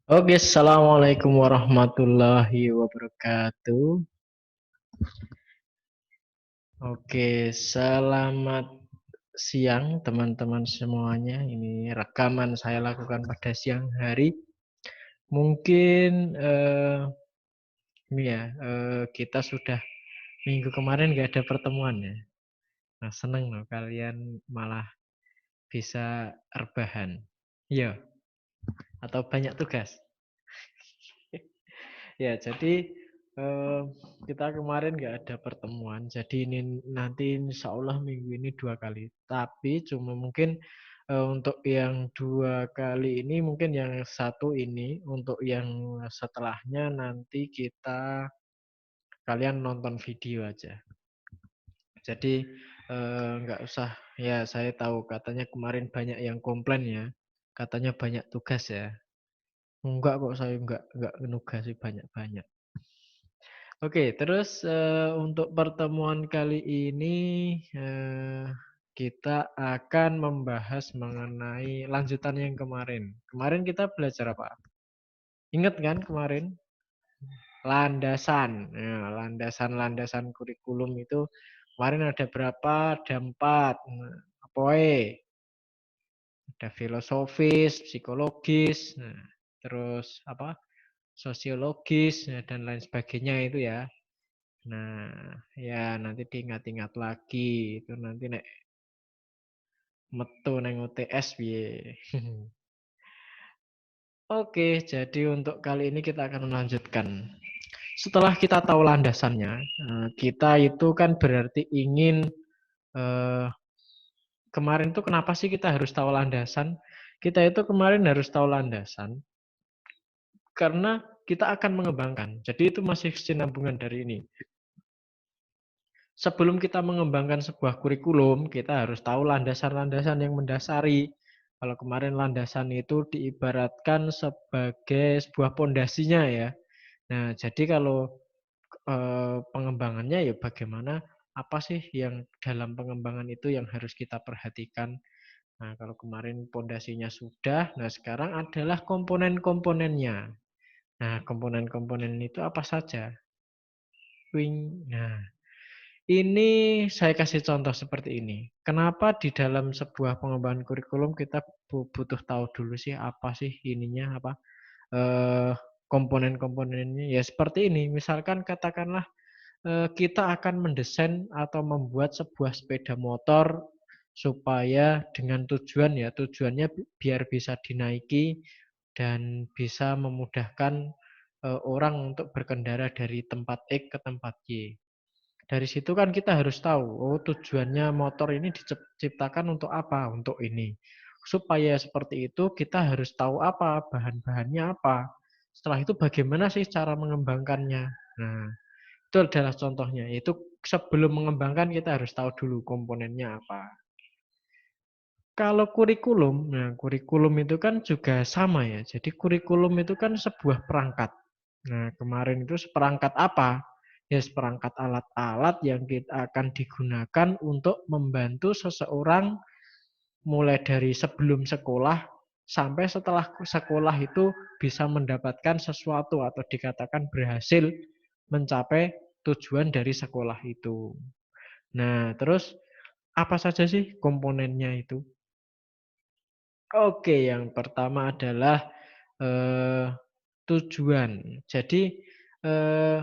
Oke, assalamualaikum warahmatullahi wabarakatuh. Oke, selamat siang teman-teman semuanya. Ini rekaman saya lakukan pada siang hari. Mungkin ini ya, kita sudah minggu kemarin nggak ada pertemuan ya. Nah, seneng loh kalian malah bisa rebahan. Iya, atau banyak tugas. Ya, jadi eh, kita kemarin nggak ada pertemuan. Jadi ini nanti insya Allah minggu ini 2 kali. Tapi cuma mungkin untuk yang 2 kali ini mungkin yang satu ini untuk yang setelahnya nanti kita kalian nonton video aja. Jadi nggak usah ya saya tahu katanya kemarin banyak yang komplain ya. Katanya banyak tugas ya. Enggak kok saya enggak nugasi banyak-banyak. Oke, terus untuk pertemuan kali ini kita akan membahas mengenai lanjutan yang kemarin. Kemarin kita belajar apa? Ingat kan kemarin? Landasan. Ya, landasan-landasan kurikulum itu kemarin ada berapa? Ada 4. Nah, apa ada filosofis, psikologis, nah, terus apa? Sosiologis, ya, dan lain sebagainya itu ya. Nah, ya nanti diingat-ingat lagi itu nanti nek metu neng UTS piye. Oke, jadi untuk kali ini kita akan melanjutkan. Setelah kita tahu landasannya, kita itu kan berarti ingin eh, kemarin tuh kenapa sih kita harus tahu landasan? Kita itu kemarin harus tahu landasan karena kita akan mengembangkan. Jadi itu masih kesinambungan dari ini. Sebelum kita mengembangkan sebuah kurikulum, kita harus tahu landasan-landasan yang mendasari. Kalau kemarin landasan itu diibaratkan sebagai sebuah pondasinya ya. Nah, jadi kalau pengembangannya ya bagaimana apa sih yang dalam pengembangan itu yang harus kita perhatikan. Nah, kalau kemarin pondasinya sudah, nah sekarang adalah komponen-komponennya. Nah, komponen-komponen itu apa saja? Nah, ini saya kasih contoh seperti ini. Kenapa di dalam sebuah pengembangan kurikulum kita butuh tahu dulu sih apa sih ininya apa eh, komponen-komponennya ya seperti ini. Misalkan katakanlah kita akan mendesain atau membuat sebuah sepeda motor supaya dengan tujuannya biar bisa dinaiki dan bisa memudahkan orang untuk berkendara dari tempat X ke tempat Y. Dari situ kan kita harus tahu, oh tujuannya motor ini diciptakan untuk apa? Untuk ini. Supaya seperti itu kita harus tahu apa, bahan-bahannya apa. Setelah itu bagaimana sih cara mengembangkannya? Nah, itu adalah contohnya. Itu sebelum mengembangkan kita harus tahu dulu komponennya apa. Kalau kurikulum, nah kurikulum itu kan juga sama ya. Jadi kurikulum itu kan sebuah perangkat. Nah, kemarin itu seperangkat apa? Ya, seperangkat alat-alat yang kita akan digunakan untuk membantu seseorang mulai dari sebelum sekolah sampai setelah sekolah itu bisa mendapatkan sesuatu atau dikatakan berhasil mencapai tujuan dari sekolah itu. Nah, terus apa saja sih komponennya itu? Oke, yang pertama adalah eh, tujuan. Jadi eh,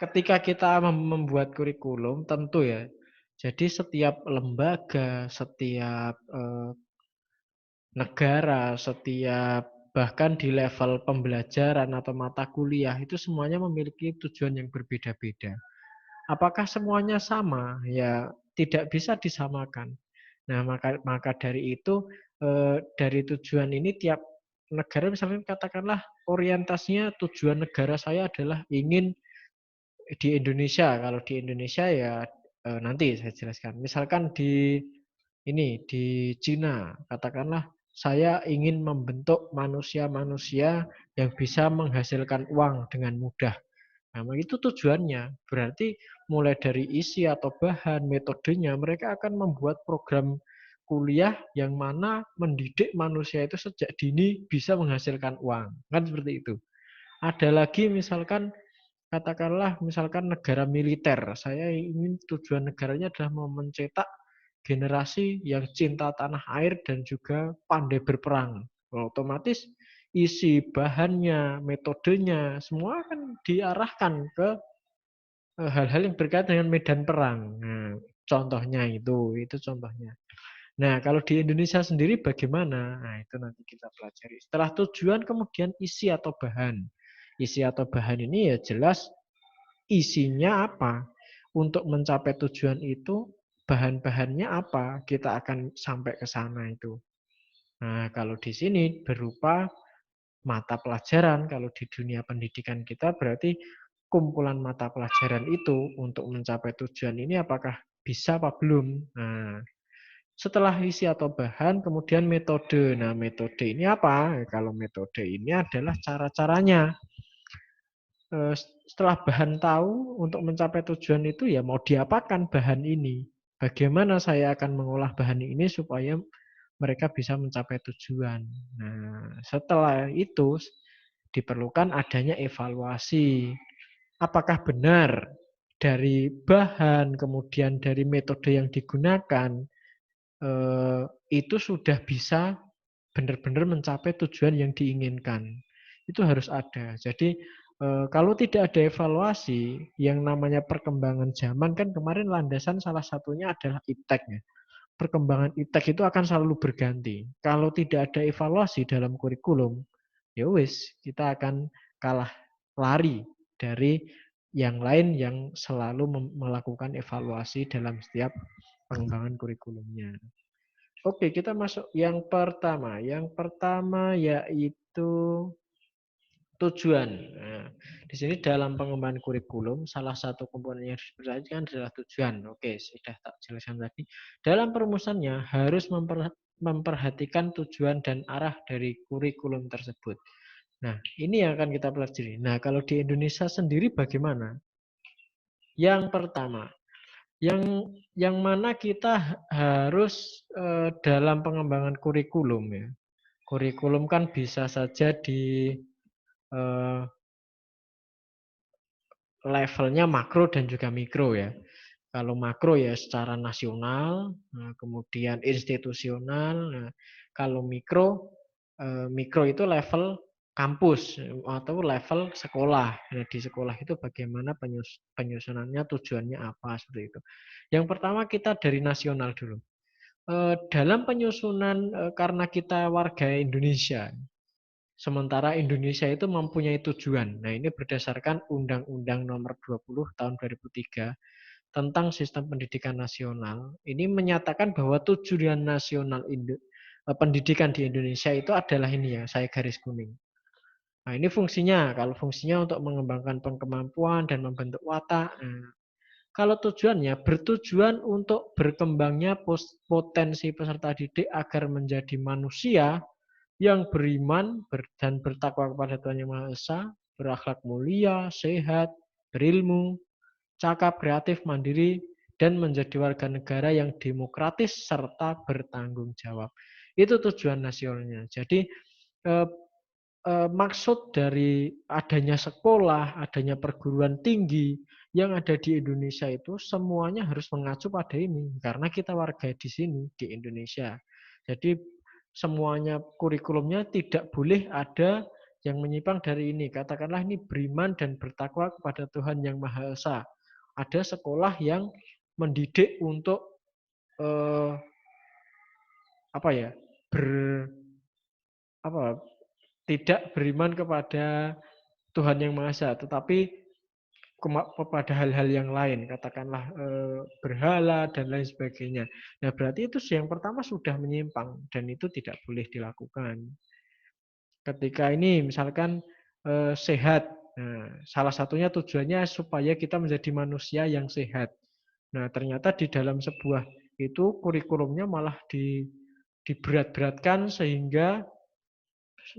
ketika kita membuat kurikulum, tentu ya. Jadi setiap lembaga, setiap negara, setiap bahkan di level pembelajaran atau mata kuliah itu semuanya memiliki tujuan yang berbeda-beda. Apakah semuanya sama? Ya, tidak bisa disamakan. Nah, maka dari itu dari tujuan ini tiap negara misalnya katakanlah orientasinya tujuan negara saya adalah ingin di Indonesia. Kalau di Indonesia ya nanti saya jelaskan. Misalkan di ini di Cina, katakanlah saya ingin membentuk manusia-manusia yang bisa menghasilkan uang dengan mudah. Nah, itu tujuannya. Berarti mulai dari isi atau bahan, metodenya, mereka akan membuat program kuliah yang mana mendidik manusia itu sejak dini bisa menghasilkan uang. Kan seperti itu. Ada lagi misalkan katakanlah misalkan negara militer. Saya ingin tujuan negaranya adalah mencetak generasi yang cinta tanah air dan juga pandai berperang. Otomatis isi bahannya, metodenya, semua kan diarahkan ke hal-hal yang berkaitan dengan medan perang. Nah, contohnya itu contohnya. Nah, kalau di Indonesia sendiri bagaimana? Nah, itu nanti kita pelajari. Setelah tujuan kemudian isi atau bahan. Isi atau bahan ini ya jelas isinya apa. Untuk mencapai tujuan itu bahan-bahannya apa? Kita akan sampai ke sana itu. Nah, kalau di sini berupa mata pelajaran, kalau di dunia pendidikan kita berarti kumpulan mata pelajaran itu untuk mencapai tujuan ini apakah bisa apa belum. Nah, setelah isi atau bahan, kemudian metode. Nah, metode ini apa? Kalau metode ini adalah cara-caranya. Setelah bahan tahu untuk mencapai tujuan itu ya mau diapakan bahan ini. Bagaimana saya akan mengolah bahan ini supaya mereka bisa mencapai tujuan. Nah, setelah itu diperlukan adanya evaluasi. Apakah benar dari bahan, kemudian dari metode yang digunakan, itu sudah bisa benar-benar mencapai tujuan yang diinginkan. Itu harus ada. Jadi kalau tidak ada evaluasi, yang namanya perkembangan zaman kan kemarin landasan salah satunya adalah iptek ya. Perkembangan iptek itu akan selalu berganti. Kalau tidak ada evaluasi dalam kurikulum, ya wis kita akan kalah lari dari yang lain yang selalu melakukan evaluasi dalam setiap pengembangan kurikulumnya. Oke, kita masuk yang pertama. Yang pertama yaitu tujuan. Nah, di sini dalam pengembangan kurikulum, salah satu komponen yang harus diperhatikan adalah tujuan. Oke, sudah tak jelaskan tadi. Dalam perumusannya harus memperhatikan tujuan dan arah dari kurikulum tersebut. Nah, ini yang akan kita pelajari. Nah, kalau di Indonesia sendiri bagaimana? Yang pertama, yang mana kita harus dalam pengembangan kurikulum ya. Kurikulum kan bisa saja di eh, levelnya makro dan juga mikro ya. Kalau makro ya secara nasional, nah, kemudian institusional. Nah, kalau mikro, mikro itu level kampus atau level sekolah. Nah, di sekolah itu bagaimana penyusunannya, tujuannya apa seperti itu. Yang pertama kita dari nasional dulu. Dalam penyusunan karena kita warga Indonesia, sementara Indonesia itu mempunyai tujuan. Nah, ini berdasarkan Undang-Undang Nomor 20 Tahun 2003 tentang Sistem Pendidikan Nasional. Ini menyatakan bahwa tujuan nasional pendidikan di Indonesia itu adalah ini ya, saya garis kuning. Nah, ini fungsinya. Kalau fungsinya untuk mengembangkan kemampuan dan membentuk watak. Nah, kalau tujuannya bertujuan untuk berkembangnya potensi peserta didik agar menjadi manusia yang beriman dan bertakwa kepada Tuhan Yang Maha Esa, berakhlak mulia, sehat, berilmu, cakap, kreatif, mandiri, dan menjadi warga negara yang demokratis serta bertanggung jawab. Itu tujuan nasionalnya. Jadi eh, maksud dari adanya sekolah, adanya perguruan tinggi yang ada di Indonesia itu semuanya harus mengacu pada ini karena kita warga di sini di Indonesia. Jadi semuanya kurikulumnya tidak boleh ada yang menyimpang dari ini. Katakanlah ini beriman dan bertakwa kepada Tuhan Yang Maha Esa. Ada sekolah yang mendidik untuk eh, apa ya ber apa tidak beriman kepada Tuhan Yang Maha Esa, tetapi kepada hal-hal yang lain, katakanlah berhala dan lain sebagainya. Nah, berarti itu yang pertama sudah menyimpang dan itu tidak boleh dilakukan. Ketika ini misalkan sehat, nah, salah satunya tujuannya supaya kita menjadi manusia yang sehat. Nah, ternyata di dalam sebuah itu kurikulumnya malah diberat-beratkan sehingga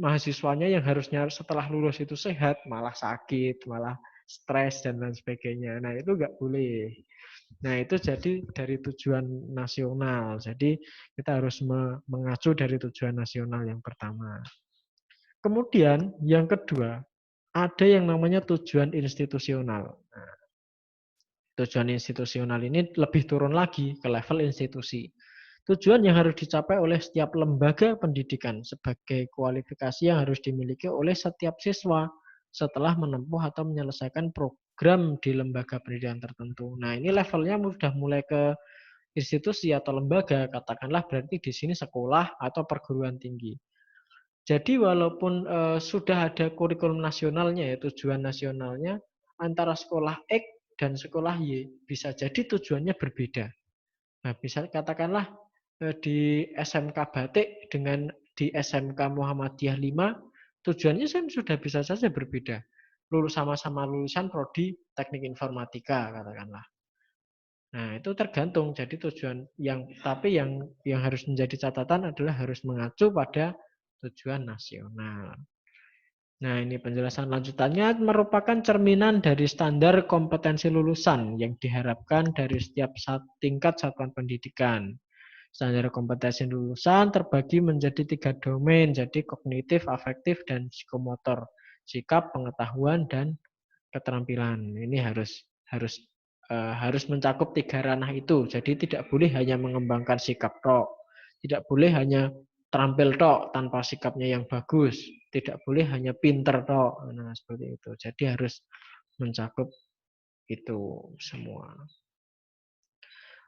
mahasiswanya yang harusnya setelah lulus itu sehat malah sakit, malah stres dan lain sebagainya. Nah, itu nggak boleh. Nah, itu jadi dari tujuan nasional. Jadi kita harus mengacu dari tujuan nasional yang pertama. Kemudian yang kedua, ada yang namanya tujuan institusional. Tujuan institusional ini lebih turun lagi ke level institusi. Tujuan yang harus dicapai oleh setiap lembaga pendidikan sebagai kualifikasi yang harus dimiliki oleh setiap siswa setelah menempuh atau menyelesaikan program di lembaga pendidikan tertentu. Nah, ini levelnya sudah mulai ke institusi atau lembaga, katakanlah berarti di sini sekolah atau perguruan tinggi. Jadi walaupun sudah ada kurikulum nasionalnya ya, tujuan nasionalnya, antara sekolah X dan sekolah Y bisa jadi tujuannya berbeda. Nah, bisa katakanlah di SMK Batik dengan di SMK Muhammadiyah 5, tujuannya kan sudah bisa saja berbeda. Sama-sama lulusan prodi Teknik Informatika katakanlah. Nah, itu tergantung. Jadi tujuan yang harus menjadi catatan adalah harus mengacu pada tujuan nasional. Nah, ini penjelasan lanjutannya merupakan cerminan dari standar kompetensi lulusan yang diharapkan dari setiap tingkat satuan pendidikan. Standar kompetensi lulusan terbagi menjadi 3 domain, jadi kognitif, afektif, dan psikomotor. Sikap, pengetahuan, dan keterampilan. Ini harus mencakup 3 ranah itu. Jadi tidak boleh hanya mengembangkan sikap tok. Tidak boleh hanya terampil tok tanpa sikapnya yang bagus. Tidak boleh hanya pinter tok. Nah, seperti itu. Jadi harus mencakup itu semua.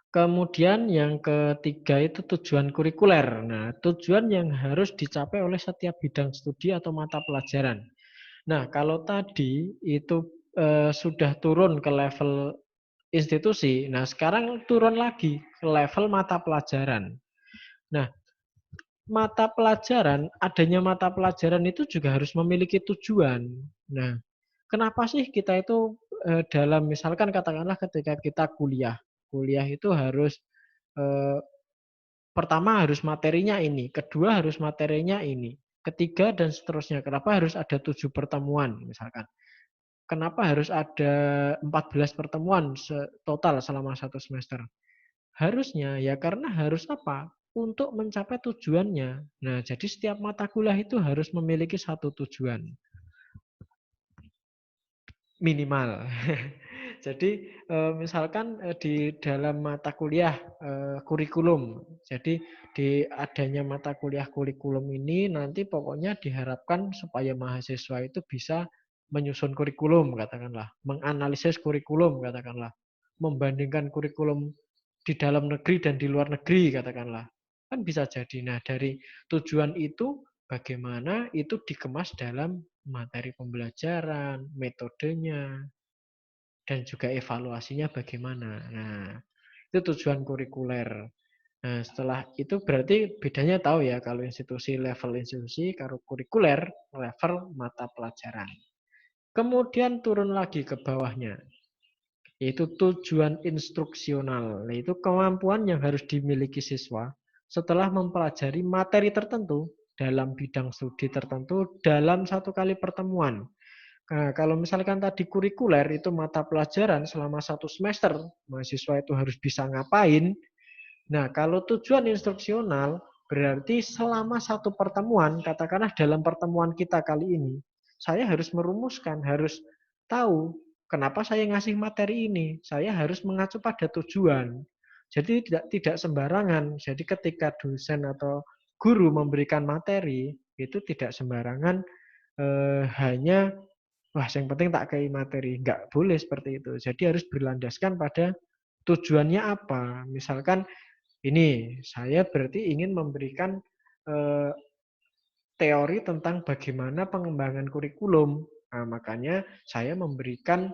Kemudian yang ketiga itu tujuan kurikuler. Nah, tujuan yang harus dicapai oleh setiap bidang studi atau mata pelajaran. Nah, kalau tadi itu sudah turun ke level institusi, nah sekarang turun lagi ke level mata pelajaran. Nah, adanya mata pelajaran itu juga harus memiliki tujuan. Nah, kenapa sih kita itu dalam misalkan katakanlah ketika kita kuliah itu harus eh, pertama harus materinya ini, kedua harus materinya ini, ketiga dan seterusnya. Kenapa harus ada 7 pertemuan misalkan? Kenapa harus ada 14 pertemuan total selama 1 semester? Harusnya ya karena harus apa? Untuk mencapai tujuannya. Nah, jadi setiap mata kuliah itu harus memiliki satu tujuan minimal. Jadi misalkan di dalam mata kuliah kurikulum. Jadi di adanya mata kuliah kurikulum ini nanti pokoknya diharapkan supaya mahasiswa itu bisa menyusun kurikulum katakanlah, menganalisis kurikulum katakanlah, membandingkan kurikulum di dalam negeri dan di luar negeri katakanlah. Kan bisa jadi. Nah, dari tujuan itu bagaimana itu dikemas dalam materi pembelajaran, metodenya, dan juga evaluasinya bagaimana. Nah, itu tujuan kurikuler. Nah, setelah itu berarti bedanya tahu ya kalau institusi level institusi, kalau kurikuler level mata pelajaran. Kemudian turun lagi ke bawahnya, yaitu tujuan instruksional, yaitu kemampuan yang harus dimiliki siswa setelah mempelajari materi tertentu dalam bidang studi tertentu dalam satu kali pertemuan. Nah, kalau misalkan tadi kurikuler itu mata pelajaran selama 1 semester, mahasiswa itu harus bisa ngapain. Nah, kalau tujuan instruksional berarti selama 1 pertemuan, katakanlah dalam pertemuan kita kali ini, saya harus merumuskan, harus tahu kenapa saya ngasih materi ini. Saya harus mengacu pada tujuan. Jadi tidak sembarangan. Jadi ketika dosen atau guru memberikan materi, itu tidak sembarangan hanya wah, yang penting tak kei materi. Nggak boleh seperti itu. Jadi harus berlandaskan pada tujuannya apa. Misalkan ini, saya berarti ingin memberikan eh, teori tentang bagaimana pengembangan kurikulum. Nah, makanya saya memberikan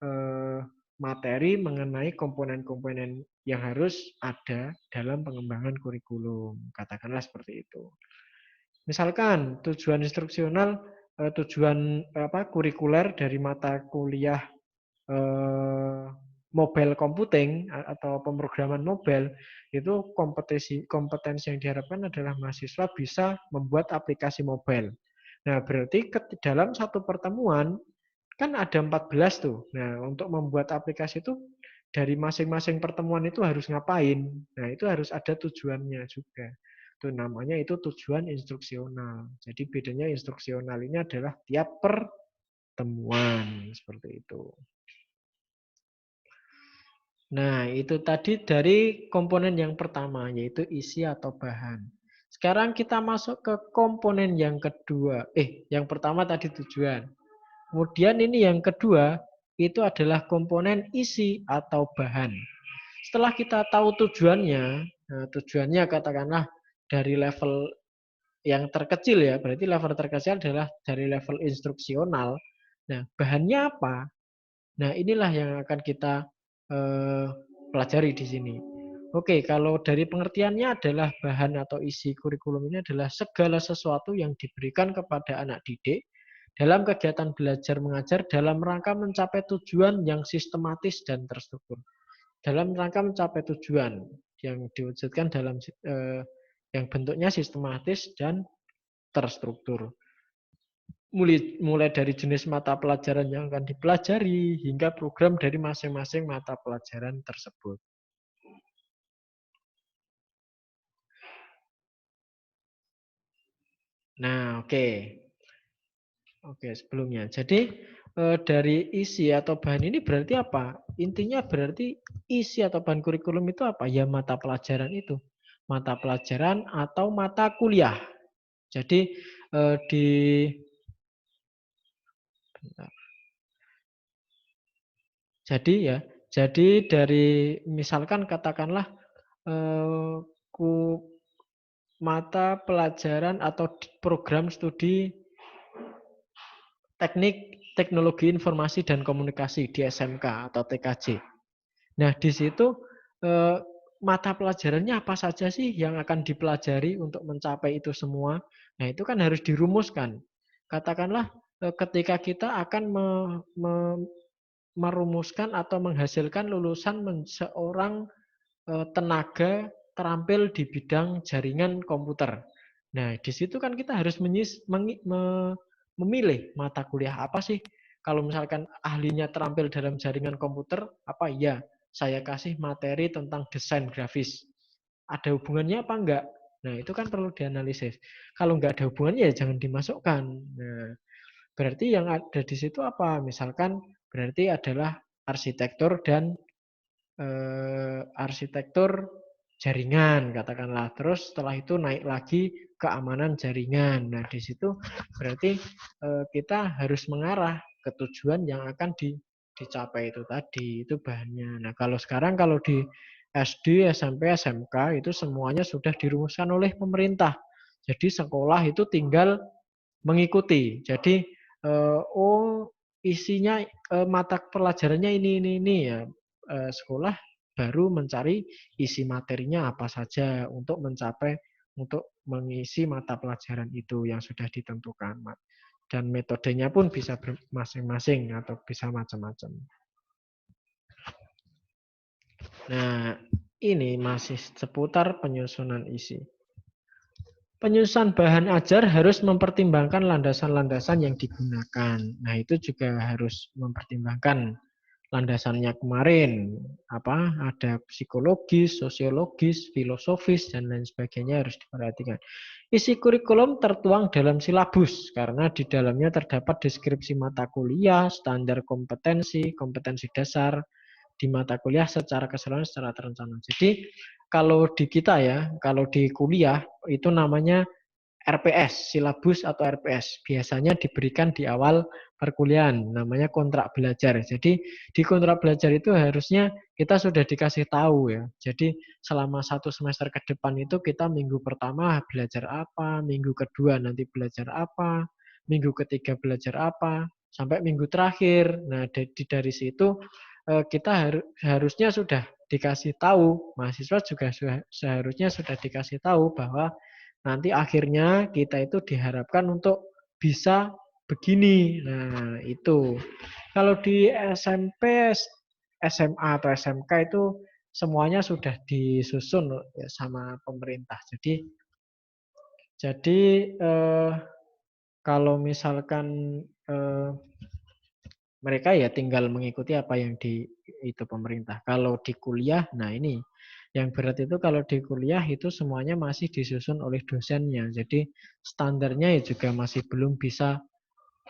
eh, materi mengenai komponen-komponen yang harus ada dalam pengembangan kurikulum. Katakanlah seperti itu. Misalkan tujuan instruksional, tujuan kurikuler dari mata kuliah eh, mobile computing atau pemrograman mobile itu kompetensi yang diharapkan adalah mahasiswa bisa membuat aplikasi mobile. Nah, berarti dalam satu pertemuan kan ada 14 tuh. Nah, untuk membuat aplikasi itu dari masing-masing pertemuan itu harus ngapain. Nah, itu harus ada tujuannya juga. Itu namanya itu tujuan instruksional. Jadi bedanya instruksional ini adalah tiap pertemuan seperti itu. Nah, itu tadi dari komponen yang pertama, yaitu isi atau bahan. Sekarang kita masuk ke komponen yang kedua. Yang pertama tadi tujuan. Kemudian ini yang kedua, itu adalah komponen isi atau bahan. Setelah kita tahu tujuannya, nah tujuannya katakanlah dari level yang terkecil ya, berarti level terkecil adalah dari level instruksional. Nah, bahannya apa? Nah, inilah yang akan kita eh, pelajari di sini. Oke, kalau dari pengertiannya adalah bahan atau isi kurikulum ini adalah segala sesuatu yang diberikan kepada anak didik dalam kegiatan belajar mengajar dalam rangka mencapai tujuan yang sistematis dan terstruktur. Dalam rangka mencapai tujuan yang diwujudkan dalam yang bentuknya sistematis dan terstruktur. Mulai dari jenis mata pelajaran yang akan dipelajari hingga program dari masing-masing mata pelajaran tersebut. Nah, oke. Oke, sebelumnya. Jadi dari isi atau bahan ini berarti apa? Intinya berarti isi atau bahan kurikulum itu apa? Ya mata pelajaran itu. Mata pelajaran atau mata kuliah. Jadi di jadi ya, jadi dari misalkan katakanlah eh, ku mata pelajaran atau program studi teknik teknologi informasi dan komunikasi di SMK atau TKJ. Nah, di situ eh, mata pelajarannya apa saja sih yang akan dipelajari untuk mencapai itu semua? Nah, itu kan harus dirumuskan. Katakanlah ketika kita akan merumuskan atau menghasilkan lulusan seorang tenaga terampil di bidang jaringan komputer. Nah, di situ kan kita harus memilih mata kuliah apa sih. Kalau misalkan ahlinya terampil dalam jaringan komputer, apa ya? Saya kasih materi tentang desain grafis. Ada hubungannya apa enggak? Nah, itu kan perlu dianalisis. Kalau enggak ada hubungannya, ya jangan dimasukkan. Nah, berarti yang ada di situ apa? Misalkan berarti adalah arsitektur dan arsitektur jaringan katakanlah. Terus setelah itu naik lagi keamanan jaringan. Nah, di situ berarti kita harus mengarah ke tujuan yang akan dicapai itu tadi. Itu bahannya. Nah, kalau sekarang kalau di SD, SMP, SMK itu semuanya sudah dirumuskan oleh pemerintah. Jadi sekolah itu tinggal mengikuti. Jadi isinya mata pelajarannya ini ya. Sekolah baru mencari isi materinya apa saja untuk mengisi mata pelajaran itu yang sudah ditentukan. Dan metodenya pun bisa masing-masing atau bisa macam-macam. Nah, ini masih seputar penyusunan isi. Penyusunan bahan ajar harus mempertimbangkan landasan-landasan yang digunakan. Nah, itu juga harus mempertimbangkan landasannya kemarin. Ada psikologis, sosiologis, filosofis, dan lain sebagainya harus diperhatikan. Isi kurikulum tertuang dalam silabus karena di dalamnya terdapat deskripsi mata kuliah, standar kompetensi, kompetensi dasar, di mata kuliah secara keseluruhan secara terencana. Jadi kalau di kita ya, kalau di kuliah itu namanya RPS, silabus atau RPS. Biasanya diberikan di awal perkuliahan, namanya kontrak belajar. Jadi di kontrak belajar itu harusnya kita sudah dikasih tahu ya. Jadi selama 1 semester ke depan itu kita minggu pertama belajar apa, minggu kedua nanti belajar apa, minggu ketiga belajar apa, sampai minggu terakhir. Nah, dari situ kita harusnya sudah dikasih tahu, mahasiswa juga seharusnya sudah dikasih tahu bahwa nanti akhirnya kita itu diharapkan untuk bisa begini. Nah, itu. Kalau di SMP, SMA atau SMK itu semuanya sudah disusun ya, sama pemerintah. Jadi kalau misalkan Mereka ya tinggal mengikuti apa yang di itu pemerintah. Kalau di kuliah, nah ini yang berat itu kalau di kuliah itu semuanya masih disusun oleh dosennya. Jadi standarnya ya juga masih belum bisa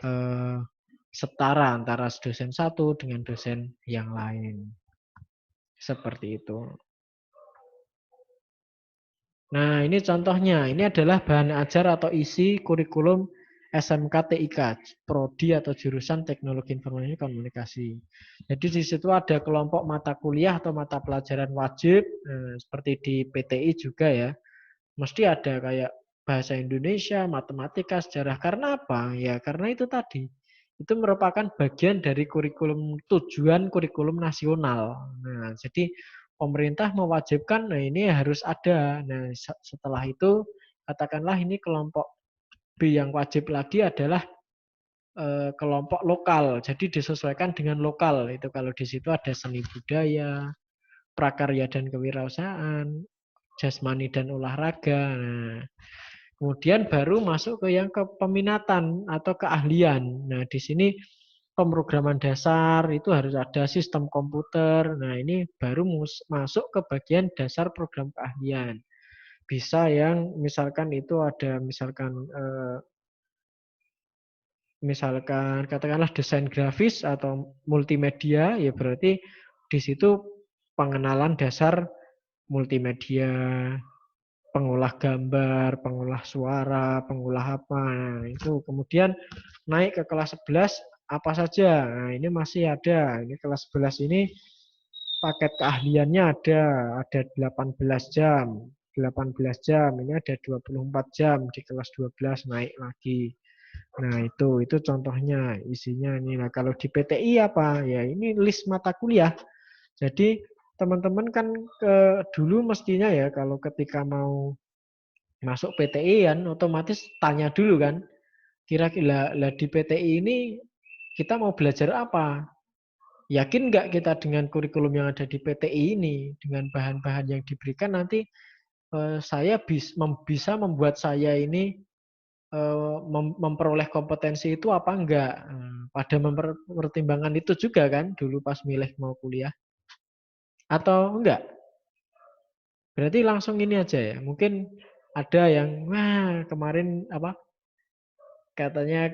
eh, setara antara dosen satu dengan dosen yang lain. Seperti itu. Nah, ini contohnya. Ini adalah bahan ajar atau isi kurikulum SMK TIK, Prodi atau jurusan Teknologi Informasi Komunikasi. Jadi di situ ada kelompok mata kuliah atau mata pelajaran wajib, seperti di PTI juga ya. Mesti ada kayak bahasa Indonesia, matematika, sejarah. Karena apa? Ya karena itu tadi. Itu merupakan bagian dari kurikulum tujuan kurikulum nasional. Nah, jadi pemerintah mewajibkan, nah ini harus ada. Nah, setelah itu katakanlah ini kelompok B yang wajib lagi adalah kelompok lokal. Jadi disesuaikan dengan lokal. Itu kalau di situ ada seni budaya, prakarya dan kewirausahaan, jasmani dan olahraga. Nah, kemudian baru masuk ke yang kepeminatan atau keahlian. Nah, di sini pemrograman dasar itu harus ada sistem komputer. Nah, ini baru masuk ke bagian dasar program keahlian. Bisa yang misalkan itu ada misalkan katakanlah desain grafis atau multimedia, ya berarti di situ pengenalan dasar multimedia, pengolah gambar, pengolah suara, pengolah apa. Nah, itu kemudian naik ke kelas 11 apa saja. Nah, ini masih ada. Ini kelas 11 ini paket keahliannya ada 18 jam. 18 jam, ini ada 24 jam di kelas 12 naik lagi. Nah, itu contohnya isinya ini. Nah, kalau di PTI apa? Ya, ini list mata kuliah. Jadi, teman-teman kan dulu mestinya ya kalau ketika mau masuk PTI kan otomatis tanya dulu kan, kira-kira lah di PTI ini kita mau belajar apa? Yakin nggak kita dengan kurikulum yang ada di PTI ini, dengan bahan-bahan yang diberikan nanti saya bisa membuat saya ini memperoleh kompetensi itu apa enggak? Pada mempertimbangkan itu juga kan dulu pas milih mau kuliah atau enggak? Berarti langsung ini aja ya. Mungkin ada yang wah kemarin apa katanya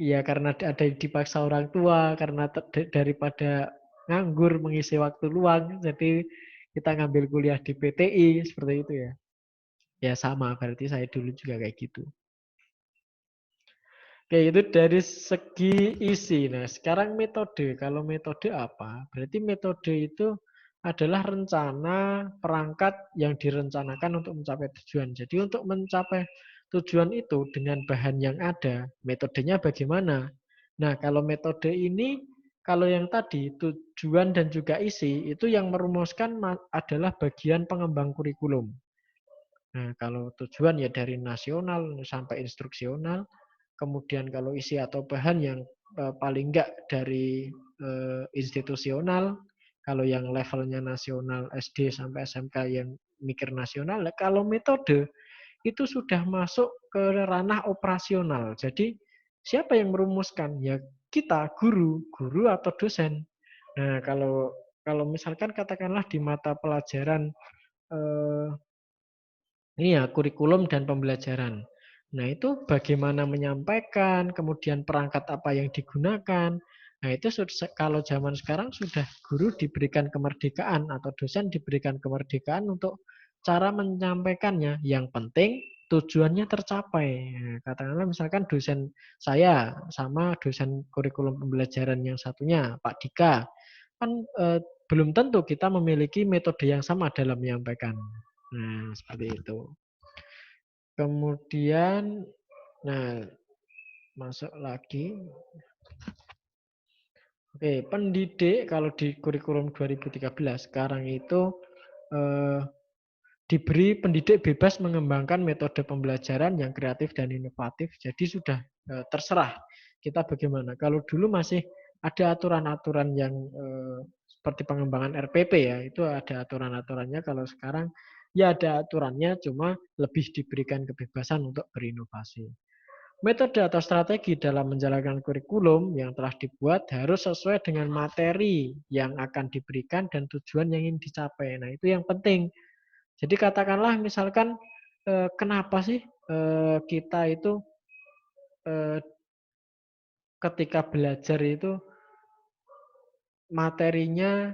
ya karena ada dipaksa orang tua karena daripada nganggur mengisi waktu luang jadi kita ngambil kuliah di PTI seperti itu ya. Ya sama berarti saya dulu juga kayak gitu. Oke, itu dari segi isi. Nah, sekarang metode. Kalau metode apa? Berarti metode itu adalah rencana perangkat yang direncanakan untuk mencapai tujuan. Jadi untuk mencapai tujuan itu dengan bahan yang ada, metodenya bagaimana? Nah, kalau metode ini, kalau yang tadi tujuan dan juga isi, itu yang merumuskan adalah bagian pengembang kurikulum. Nah, kalau tujuan ya dari nasional sampai instruksional. Kemudian kalau isi atau bahan yang paling enggak dari institusional. Kalau yang levelnya nasional SD sampai SMK yang mikir nasional. Kalau metode itu sudah masuk ke ranah operasional. Jadi siapa yang merumuskan? Ya kita, guru atau dosen. Nah, kalau misalkan katakanlah di mata pelajaran eh, ini ya, kurikulum dan pembelajaran. Nah, itu bagaimana menyampaikan, kemudian perangkat apa yang digunakan. Nah, itu kalau zaman sekarang sudah guru diberikan kemerdekaan atau dosen diberikan kemerdekaan untuk cara menyampaikannya. Yang penting tujuannya tercapai. Nah, katakanlah misalkan dosen saya sama dosen kurikulum pembelajaran yang satunya, Pak Dika. Kan belum tentu kita memiliki metode yang sama dalam menyampaikan. Nah, seperti itu. Kemudian, nah, masuk lagi. Oke, pendidik kalau di kurikulum 2013 sekarang itu eh, diberi pendidik bebas mengembangkan metode pembelajaran yang kreatif dan inovatif. Jadi sudah terserah kita bagaimana. Kalau dulu masih ada aturan-aturan yang seperti pengembangan RPP ya, itu ada aturan-aturannya. Kalau sekarang ya ada aturannya, cuma lebih diberikan kebebasan untuk berinovasi. Metode atau strategi dalam menjalankan kurikulum yang telah dibuat harus sesuai dengan materi yang akan diberikan dan tujuan yang ingin dicapai. Nah, itu yang penting. Jadi katakanlah misalkan kenapa sih kita itu eh, ketika belajar itu materinya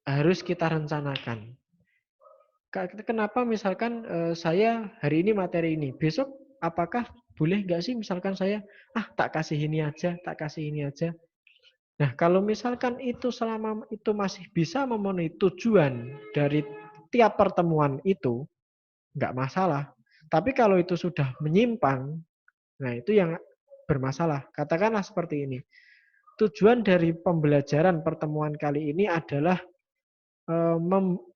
harus kita rencanakan. Kenapa misalkan saya hari ini materi ini, besok apakah boleh nggak sih misalkan saya tak kasih ini aja, tak kasih ini aja. Nah, kalau misalkan itu selama itu masih bisa memenuhi tujuan dari tiap pertemuan itu, nggak masalah. Tapi kalau itu sudah menyimpang, nah itu yang bermasalah. Katakanlah seperti ini. Tujuan dari pembelajaran pertemuan kali ini adalah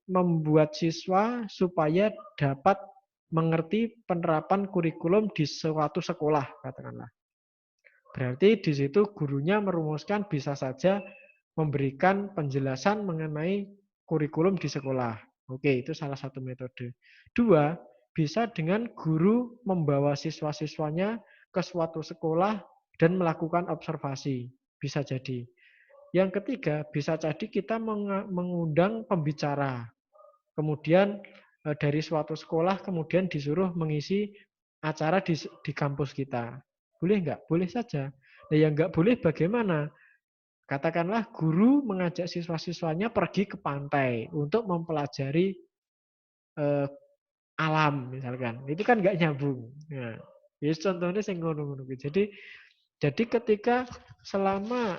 membuat siswa supaya dapat mengerti penerapan kurikulum di suatu sekolah, katakanlah. Berarti di situ gurunya merumuskan bisa saja memberikan penjelasan mengenai kurikulum di sekolah. Oke, itu salah satu metode. Dua, bisa dengan guru membawa siswa-siswanya ke suatu sekolah dan melakukan observasi. Bisa jadi. Yang ketiga, bisa jadi kita mengundang pembicara. Kemudian dari suatu sekolah kemudian disuruh mengisi acara di kampus kita. Boleh nggak? Boleh saja. Nah, yang nggak boleh bagaimana? Katakanlah guru mengajak siswa-siswanya pergi ke pantai untuk mempelajari eh, alam misalkan. Itu kan nggak nyambung. Nah, ya contohnya saya ngono-ngono. Jadi ketika selama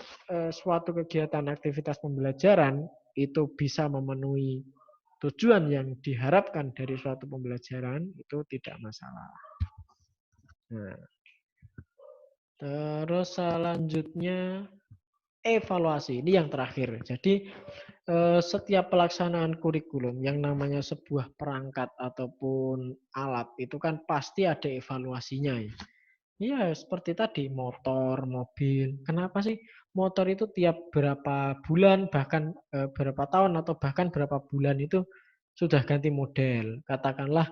suatu kegiatan aktivitas pembelajaran itu bisa memenuhi tujuan yang diharapkan dari suatu pembelajaran itu tidak masalah. Nah, terus selanjutnya evaluasi. Ini yang terakhir. Jadi setiap pelaksanaan kurikulum yang namanya sebuah perangkat ataupun alat itu kan pasti ada evaluasinya ya. Iya, seperti tadi motor, mobil. Kenapa sih motor itu tiap berapa bulan bahkan berapa tahun atau bahkan berapa bulan itu sudah ganti model. Katakanlah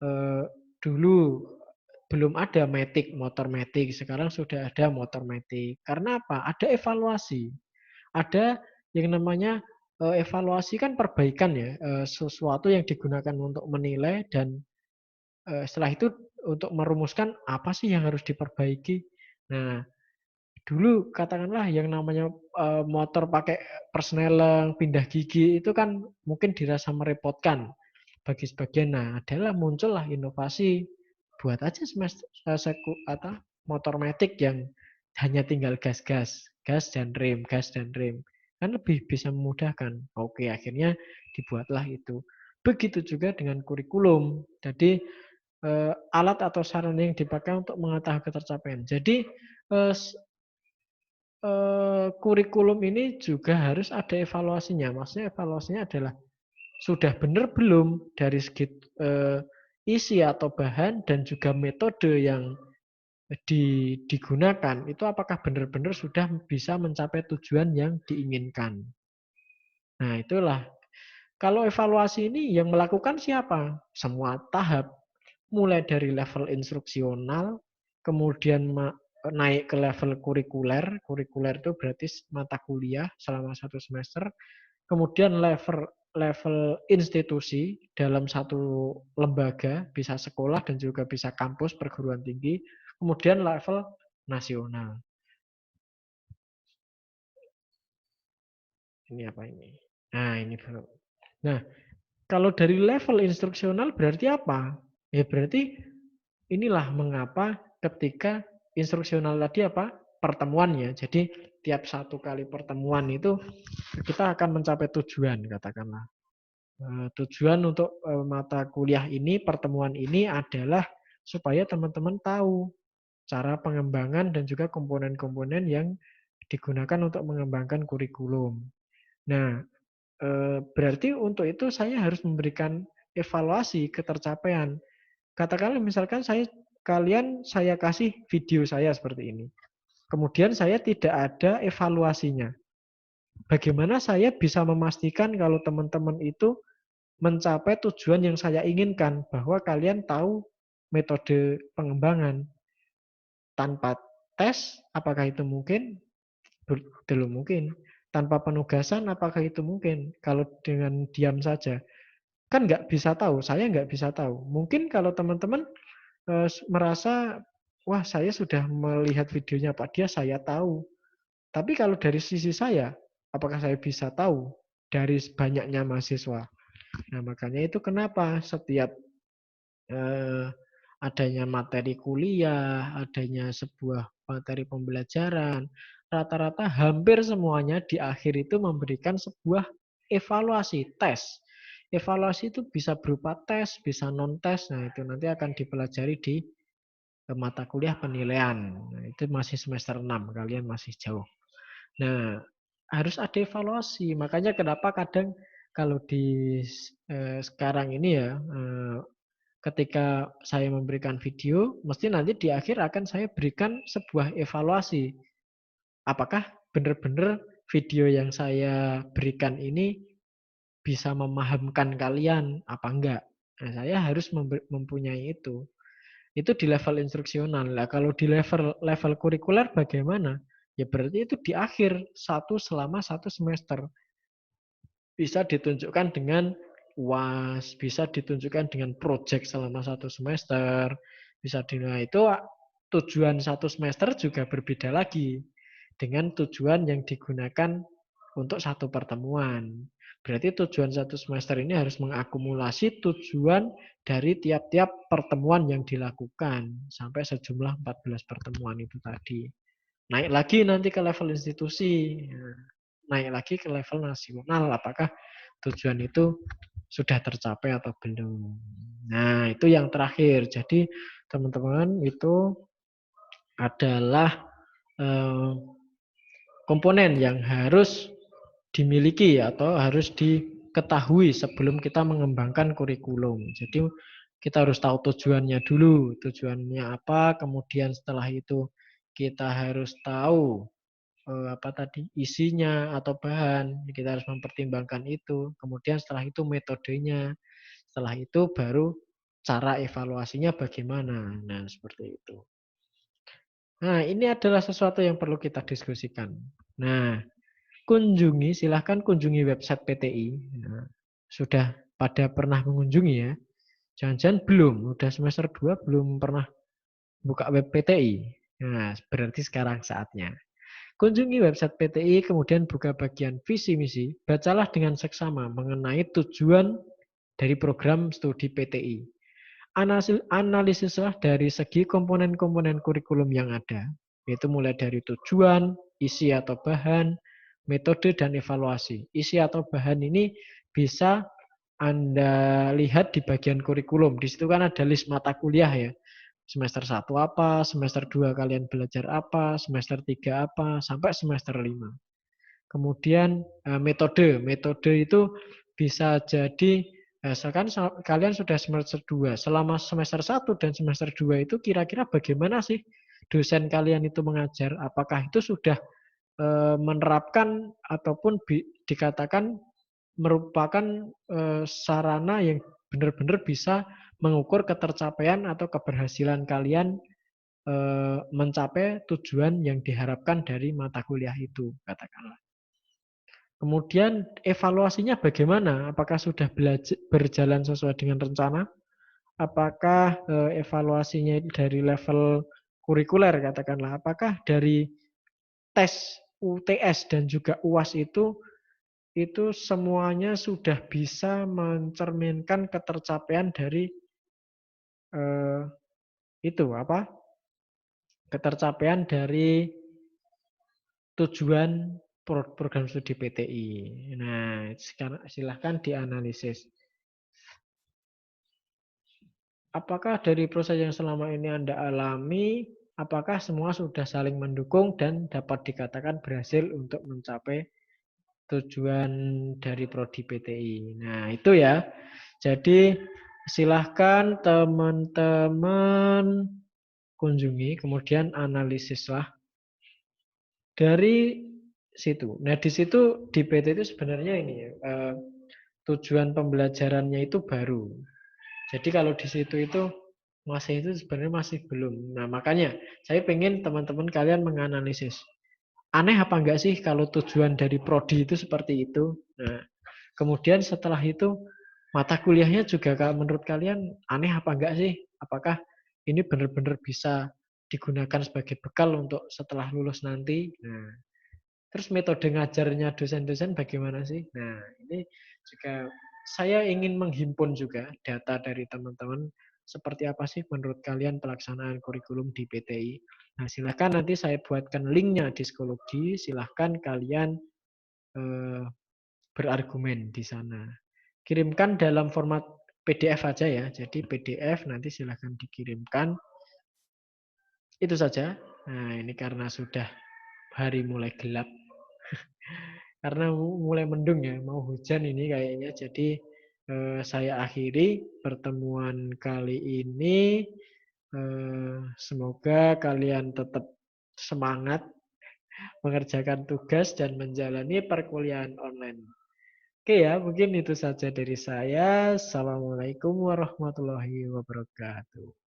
eh, dulu belum ada matic, motor matic, sekarang sudah ada motor matic. Karena apa? Ada evaluasi. Ada yang namanya evaluasi kan perbaikan ya, sesuatu yang digunakan untuk menilai dan setelah itu untuk merumuskan apa sih yang harus diperbaiki. Nah, dulu katakanlah yang namanya motor pakai persneling, pindah gigi itu kan mungkin dirasa merepotkan bagi sebagian. Nah, adalah muncullah inovasi buat aja atau motor metik yang hanya tinggal gas-gas, gas dan rem. Kan lebih bisa memudahkan. Oke, akhirnya dibuatlah itu. Begitu juga dengan kurikulum. Jadi alat atau sarana yang dipakai untuk mengetahui ketercapaian. Jadi eh, kurikulum ini juga harus ada evaluasinya. Maksudnya evaluasinya adalah sudah benar belum dari segi isi atau bahan dan juga metode yang digunakan itu apakah benar-benar sudah bisa mencapai tujuan yang diinginkan. Nah, itulah. Kalau evaluasi ini yang melakukan siapa? Semua tahap. Mulai dari level instruksional, kemudian naik ke level kurikuler. Kurikuler itu berarti mata kuliah selama 1 semester. Kemudian level level institusi dalam satu lembaga, bisa sekolah dan juga bisa kampus perguruan tinggi. Kemudian level nasional. Ini apa ini? Nah, ini baru. Nah, kalau dari level instruksional berarti apa? Ya berarti inilah mengapa ketika instruksional tadi apa? Pertemuannya. Jadi tiap satu kali pertemuan itu kita akan mencapai tujuan katakanlah. Tujuan untuk mata kuliah ini, pertemuan ini adalah supaya teman-teman tahu cara pengembangan dan juga komponen-komponen yang digunakan untuk mengembangkan kurikulum. Nah, berarti untuk itu saya harus memberikan evaluasi ketercapaian. Katakanlah misalkan saya kasih video saya seperti ini. Kemudian saya tidak ada evaluasinya. Bagaimana saya bisa memastikan kalau teman-teman itu mencapai tujuan yang saya inginkan bahwa kalian tahu metode pengembangan. Tanpa tes, apakah itu mungkin? Belum mungkin. Tanpa penugasan, apakah itu mungkin? Kalau dengan diam saja. Kan nggak bisa tahu, saya nggak bisa tahu. Mungkin kalau teman-teman merasa, wah saya sudah melihat videonya Pak Dia, saya tahu. Tapi kalau dari sisi saya, apakah saya bisa tahu dari banyaknya mahasiswa? Nah makanya itu kenapa setiap eh, adanya materi kuliah, adanya sebuah materi pembelajaran, rata-rata hampir semuanya di akhir itu memberikan sebuah evaluasi, tes. Evaluasi itu bisa berupa tes, bisa non-tes. Nah, itu nanti akan dipelajari di mata kuliah penilaian. Nah, itu masih semester 6, kalian masih jauh. Nah, harus ada evaluasi. Makanya kenapa kadang kalau di sekarang ini ya, ketika saya memberikan video, mesti nanti di akhir akan saya berikan sebuah evaluasi. Apakah benar-benar video yang saya berikan ini bisa memahamkan kalian apa enggak? Nah, saya harus mempunyai itu. Itu di level instruksional. Nah, kalau di level kurikuler bagaimana? Ya berarti itu di akhir selama satu semester. Bisa ditunjukkan dengan UAS, bisa ditunjukkan dengan proyek selama satu semester, bisa dengan itu tujuan satu semester juga berbeda lagi dengan tujuan yang digunakan untuk satu pertemuan. Berarti tujuan satu semester ini harus mengakumulasi tujuan dari tiap-tiap pertemuan yang dilakukan sampai sejumlah 14 pertemuan itu tadi. Naik lagi nanti ke level institusi. Naik lagi ke level nasional. Apakah tujuan itu sudah tercapai atau belum. Nah, itu yang terakhir. Jadi, teman-teman, itu adalah eh, komponen yang harus dimiliki atau harus diketahui sebelum kita mengembangkan kurikulum. Jadi, kita harus tahu tujuannya dulu. Tujuannya apa, kemudian setelah itu kita harus tahu apa tadi isinya atau bahan, kita harus mempertimbangkan itu. Kemudian setelah itu metodenya, setelah itu baru cara evaluasinya bagaimana. Nah, seperti itu. Nah, ini adalah sesuatu yang perlu kita diskusikan. Nah, silahkan kunjungi website PTI. Nah, sudah pada pernah mengunjungi ya? Jangan-jangan belum, udah semester 2 belum pernah buka web PTI. Nah, berarti sekarang saatnya. Kunjungi website PTI, kemudian buka bagian visi misi, bacalah dengan seksama mengenai tujuan dari program studi PTI. Analisislah dari segi komponen-komponen kurikulum yang ada, yaitu mulai dari tujuan, isi atau bahan, metode, dan evaluasi. Isi atau bahan ini bisa Anda lihat di bagian kurikulum. Di situ kan ada list mata kuliah ya. Semester 1 apa, semester 2 kalian belajar apa, semester 3 apa, sampai semester 5. Kemudian metode. Metode itu bisa jadi, misalkan kalian sudah semester 2. Selama semester 1 dan semester 2 itu kira-kira bagaimana sih dosen kalian itu mengajar? Apakah itu sudah menerapkan ataupun dikatakan merupakan sarana yang benar-benar bisa mengukur ketercapaian atau keberhasilan kalian mencapai tujuan yang diharapkan dari mata kuliah itu, katakanlah. Kemudian evaluasinya bagaimana? Apakah sudah berjalan sesuai dengan rencana? Apakah evaluasinya dari level kurikuler, katakanlah? Apakah dari tes UTS dan juga UAS itu semuanya sudah bisa mencerminkan ketercapaian dari eh, itu apa? Ketercapaian dari tujuan program studi PTI. Nah, sekarang silahkan dianalisis. Apakah dari proses yang selama ini Anda alami, apakah semua sudah saling mendukung dan dapat dikatakan berhasil untuk mencapai tujuan dari prodi PTI. Nah, itu ya. Jadi, silahkan teman-teman kunjungi, kemudian analisislah dari situ. Nah, di situ di PT itu sebenarnya ini ya, tujuan pembelajarannya itu baru. Jadi kalau di situ itu Masih itu sebenarnya masih belum. Nah, makanya saya pengen teman-teman kalian menganalisis. Aneh apa enggak sih kalau tujuan dari prodi itu seperti itu? Nah, kemudian setelah itu mata kuliahnya juga kalau menurut kalian aneh apa enggak sih? Apakah ini benar-benar bisa digunakan sebagai bekal untuk setelah lulus nanti? Nah, terus metode ngajarnya dosen-dosen bagaimana sih? Nah, ini juga saya ingin menghimpun juga data dari teman-teman seperti apa sih menurut kalian pelaksanaan kurikulum di PTI. Nah, silahkan nanti saya buatkan linknya di psikologi, silahkan kalian eh, berargumen di sana. Kirimkan dalam format PDF aja ya. Jadi PDF nanti silahkan dikirimkan. Itu saja. Nah, ini karena sudah hari mulai gelap. Karena mulai mendung ya, mau hujan ini kayaknya. Jadi saya akhiri pertemuan kali ini. Semoga kalian tetap semangat mengerjakan tugas dan menjalani perkuliahan online. Oke ya, mungkin itu saja dari saya. Assalamualaikum warahmatullahi wabarakatuh.